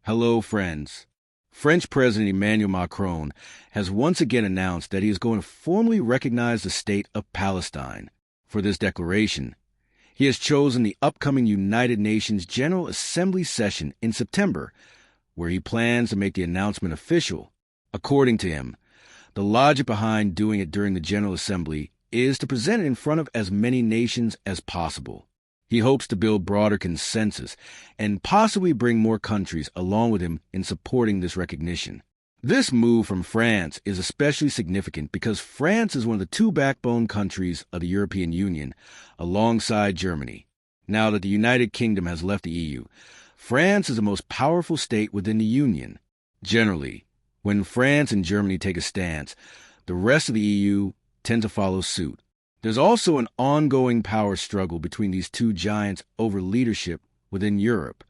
Hello, friends. French President Emmanuel Macron has once again announced that he is going to formally recognize the state of Palestine. For this declaration, he has chosen the upcoming United Nations General Assembly session in September, where he plans to make the announcement official. According to him, the logic behind doing it during the General Assembly is to present it in front of as many nations as possible. He hopes to build broader consensus and possibly bring more countries along with him in supporting this recognition. This move from France is especially significant because France is one of the two backbone countries of the European Union, alongside Germany. Now that the United Kingdom has left the EU, France is the most powerful state within the Union. Generally, when France and Germany take a stance, the rest of the EU tend to follow suit. There's also an ongoing power struggle between these two giants over leadership within Europe.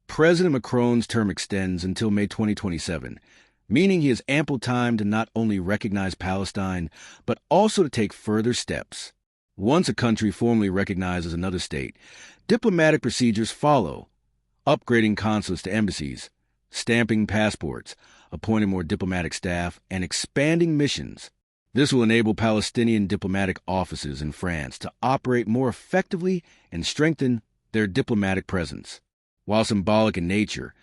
President Macron's term extends until May 2027, meaning he has ample time to not only recognize Palestine, but also to take further steps. Once a country formally recognizes another state, diplomatic procedures follow, upgrading consulates to embassies, stamping passports, appointing more diplomatic staff, and expanding missions. This will enable Palestinian diplomatic offices in France to operate more effectively and strengthen their diplomatic presence. While symbolic in nature,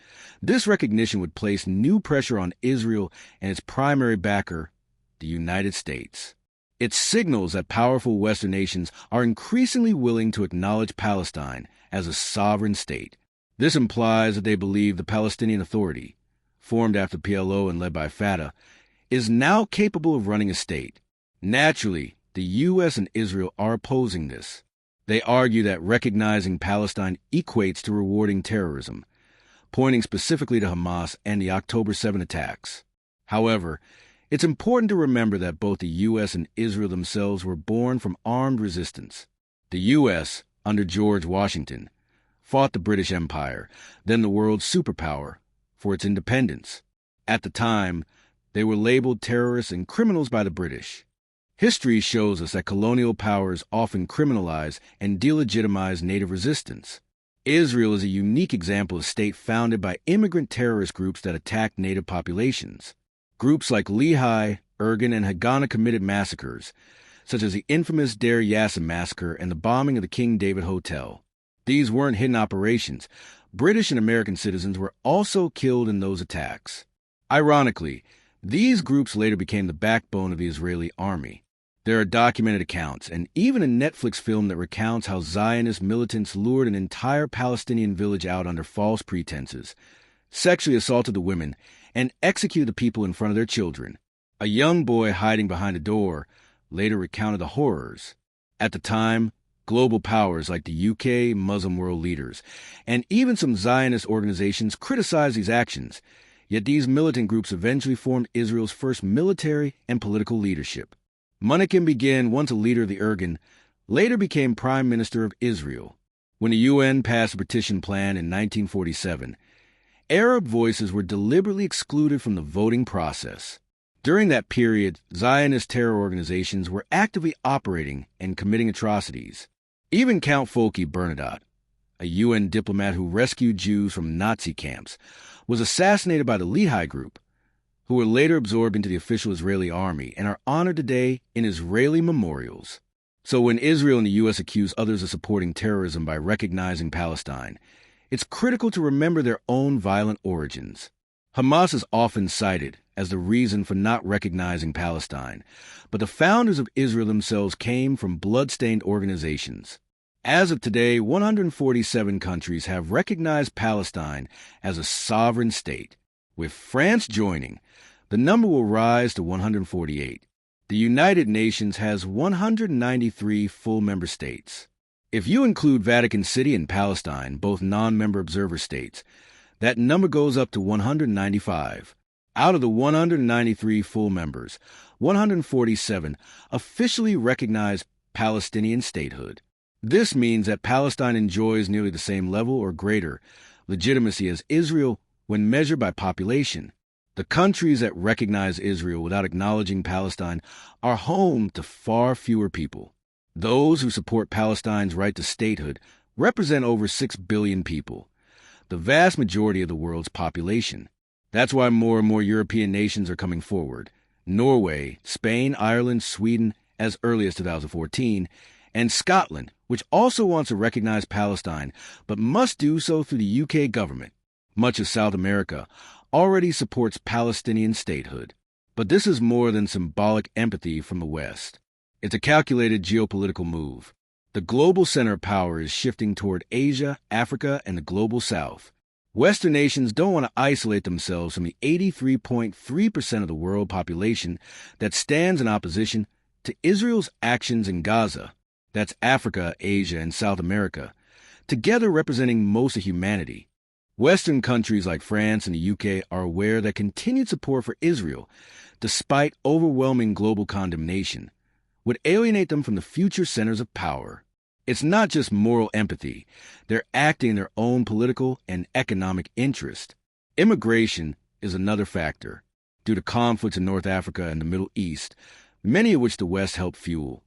this recognition would place new pressure on Israel and its primary backer, the United States. It signals that powerful Western nations are increasingly willing to acknowledge Palestine as a sovereign state. This implies that they believe the Palestinian Authority, formed after PLO and led by Fatah, is now capable of running a state. Naturally, the U.S. and Israel are opposing this. They argue that recognizing Palestine equates to rewarding terrorism, pointing specifically to Hamas and the October 7 attacks. However, it's important to remember that both the U.S. and Israel themselves were born from armed resistance. The U.S., under George Washington, fought the British Empire, then the world's superpower, for its independence. At the time, they were labeled terrorists and criminals by the British. History shows us that colonial powers often criminalize and delegitimize native resistance. Israel is a unique example of a state founded by immigrant terrorist groups that attacked native populations. Groups like Lehi, Irgun, and Haganah committed massacres, such as the infamous Deir Yassin massacre and the bombing of the King David Hotel. These weren't hidden operations. British and American citizens were also killed in those attacks. Ironically, these groups later became the backbone of the Israeli army. There are documented accounts, and even a Netflix film that recounts how Zionist militants lured an entire Palestinian village out under false pretenses, sexually assaulted the women, and executed the people in front of their children. A young boy hiding behind a door later recounted the horrors. At the time, global powers like the UK, Muslim world leaders, and even some Zionist organizations criticized these actions. Yet these militant groups eventually formed Israel's first military and political leadership. Menachem Begin, once a leader of the Irgun, later became Prime Minister of Israel. When the UN passed the Partition Plan in 1947, Arab voices were deliberately excluded from the voting process. During that period, Zionist terror organizations were actively operating and committing atrocities. Even Count Folke Bernadotte, a UN diplomat who rescued Jews from Nazi camps, was assassinated by the Lehi group, who were later absorbed into the official Israeli army and are honored today in Israeli memorials. So when Israel and the U.S. accuse others of supporting terrorism by recognizing Palestine, it's critical to remember their own violent origins. Hamas is often cited as the reason for not recognizing Palestine, but the founders of Israel themselves came from blood-stained organizations. As of today, 147 countries have recognized Palestine as a sovereign state. With France joining, the number will rise to 148. The United Nations has 193 full member states. If you include Vatican City and Palestine, both non-member observer states, that number goes up to 195. Out of the 193 full members, 147 officially recognize Palestinian statehood. This means that Palestine enjoys nearly the same level or greater legitimacy as Israel when measured by population. The countries that recognize Israel without acknowledging Palestine are home to far fewer people. Those who support Palestine's right to statehood represent over 6 billion people. the vast majority of the world's population. That's why more and more European nations are coming forward. Norway, Spain, Ireland, Sweden, as early as 2014, and Scotland, which also wants to recognize Palestine, but must do so through the UK government. Much of South America already supports Palestinian statehood. But this is more than symbolic empathy from the West. It's a calculated geopolitical move. The global center of power is shifting toward Asia, Africa, and the global South. Western nations don't want to isolate themselves from the 83.3% of the world population that stands in opposition to Israel's actions in Gaza. That's Africa, Asia, and South America, together representing most of humanity. Western countries like France and the UK are aware that continued support for Israel, despite overwhelming global condemnation, would alienate them from the future centers of power. It's not just moral empathy. They're acting in their own political and economic interest. Immigration is another factor, due to conflicts in North Africa and the Middle East, many of which the West helped fuel.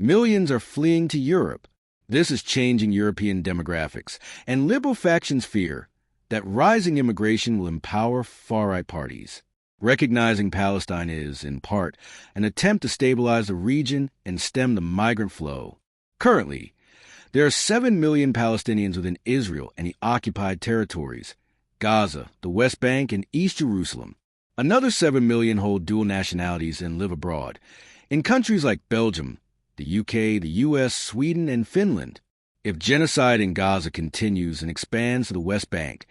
Millions are fleeing to Europe. This is changing European demographics, and liberal factions fear that rising immigration will empower far-right parties. Recognizing Palestine is, in part, an attempt to stabilize the region and stem the migrant flow. Currently, there are 7 million Palestinians within Israel and the occupied territories, Gaza, the West Bank, and East Jerusalem. Another 7 million hold dual nationalities and live abroad, in countries like Belgium, the UK, the US, Sweden, and Finland. If genocide in Gaza continues and expands to the West Bank,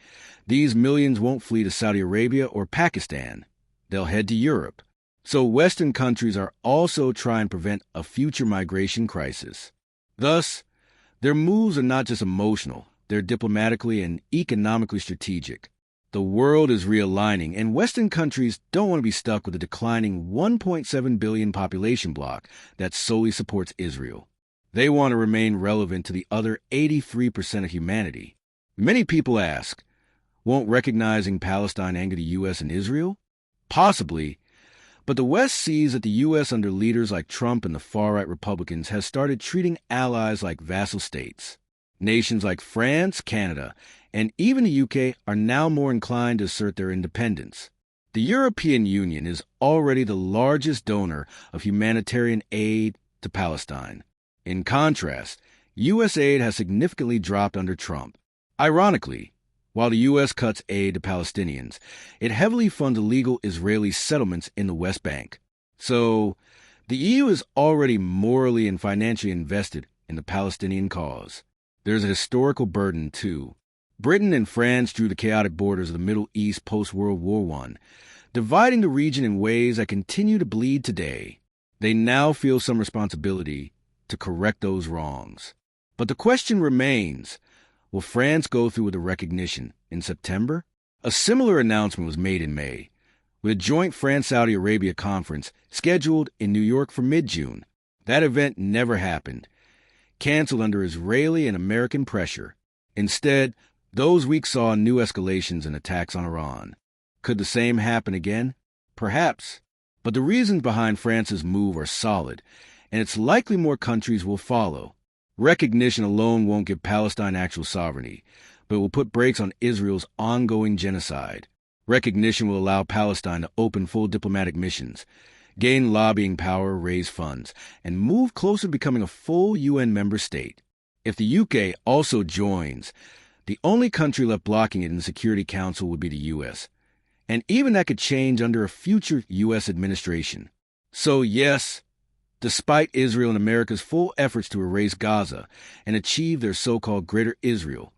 these millions won't flee to Saudi Arabia or Pakistan. They'll head to Europe. So Western countries are also trying to prevent a future migration crisis. Thus, their moves are not just emotional, they're diplomatically and economically strategic. The world is realigning, and Western countries don't want to be stuck with a declining 1.7 billion population bloc that solely supports Israel. They want to remain relevant to the other 83% of humanity. Many people ask, won't recognizing Palestine anger the U.S. and Israel? Possibly, but the West sees that the U.S. under leaders like Trump and the far-right Republicans has started treating allies like vassal states. Nations like France, Canada, and even the UK are now more inclined to assert their independence. The European Union is already the largest donor of humanitarian aid to Palestine. In contrast, U.S. aid has significantly dropped under Trump. Ironically, while the U.S. cuts aid to Palestinians, it heavily funds illegal Israeli settlements in the West Bank. So, the EU is already morally and financially invested in the Palestinian cause. There's a historical burden, too. Britain and France drew the chaotic borders of the Middle East post-World War I, dividing the region in ways that continue to bleed today. They now feel some responsibility to correct those wrongs. But the question remains, will France go through with the recognition in September? A similar announcement was made in May, with a joint France-Saudi Arabia conference scheduled in New York for mid-June. That event never happened, canceled under Israeli and American pressure. Instead, those weeks saw new escalations and attacks on Iran. Could the same happen again? Perhaps. But the reasons behind France's move are solid, and it's likely more countries will follow. Recognition alone won't give Palestine actual sovereignty, but will put brakes on Israel's ongoing genocide. Recognition will allow Palestine to open full diplomatic missions, gain lobbying power, raise funds, and move closer to becoming a full UN member state. If the UK also joins, the only country left blocking it in the Security Council would be the US, and even that could change under a future US administration. So yes, despite Israel and America's full efforts to erase Gaza and achieve their so-called Greater Israel,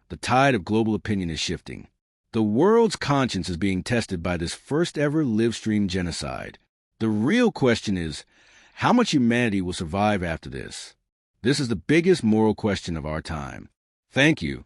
the tide of global opinion is shifting. The world's conscience is being tested by this first-ever live-stream genocide. The real question is, how much humanity will survive after this? This is the biggest moral question of our time. Thank you